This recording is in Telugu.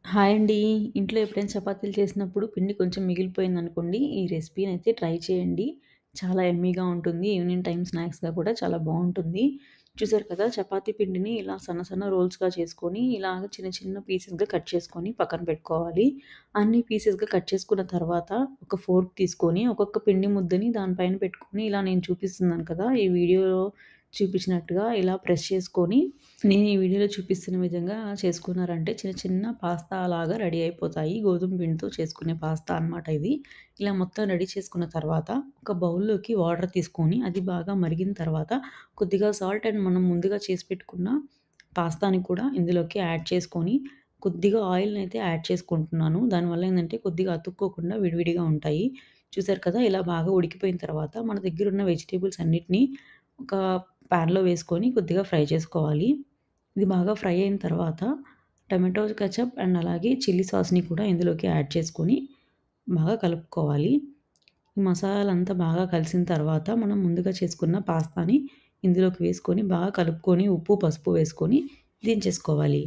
హాయ్ అండి. ఇంట్లో ఎప్పుడైనా చపాతీలు చేసినప్పుడు పిండి కొంచెం మిగిలిపోయిందనుకోండి, ఈ రెసిపీనైతే ట్రై చేయండి. చాలా యమ్మీగా ఉంటుంది. ఈవినింగ్ టైమ్ స్నాక్స్‌గా కూడా చాలా బావుంటుంది. చూసారు కదా! చపాతీ పిండిని ఇలా సన్న సన్న రోల్స్‌గా చేసుకొని, ఇలాగ చిన్న చిన్న పీసెస్‌గా కట్ చేసుకొని పక్కన పెట్టుకోవాలి. అన్ని పీసెస్‌గా కట్ చేసుకున్న తర్వాత, ఒక ఫోర్క్ తీసుకొని, ఒక్కొక్క పిండి ముద్దని దాని పైన పెట్టుకొని, ఇలా నేను చూపిస్తున్నాను కదా! ఈ వీడియోలో చూపించినట్టుగా ఇలా ప్రెస్ చేసుకొని నేను ఈ వీడియోలో చూపిస్తున్న విధంగా చేసుకున్నారంటే చిన్న చిన్న పాస్తా లాగా రెడీ అయిపోతాయి. గోధుమ పిండితో చేసుకునే పాస్తా అనమాట ఇది. ఇలా మొత్తం రెడీ చేసుకున్న తర్వాత ఒక బౌల్‌లోకి వాటర్ తీసుకొని అది బాగా మరిగిన తర్వాత కొద్దిగా సాల్ట్ అండ్ మనం ముందుగా చేసి పెట్టుకున్న పాస్తాని కూడా ఇందులోకి యాడ్ చేసుకొని కొద్దిగా ఆయిల్‌నైతే యాడ్ చేసుకుంటున్నాను. దానివల్ల ఏందంటే కొద్దిగా అతుక్కోకుండా విడివిడిగా ఉంటాయి. చూసారు కదా! ఇలా బాగా ఉడికిపోయిన తర్వాత మన దగ్గరున్న వెజిటబుల్స్ అన్నిటిని ఒక పాన్‌లో వేసుకొని కొద్దిగా ఫ్రై చేసుకోవాలి. ఇది బాగా ఫ్రై అయిన తర్వాత టమాటో కెచప్ అండ్ అలాగే చిల్లీ సాస్‌ని కూడా ఇందులోకి యాడ్ చేసుకొని బాగా కలుపుకోవాలి. ఈ మసాలాలంతా బాగా కలిసిన తర్వాత మనం ముందుగా చేసుకున్న పాస్తాని ఇందులోకి వేసుకొని బాగా కలుపుకొని ఉప్పు, పసుపు వేసుకొని దించేసుకోవాలి.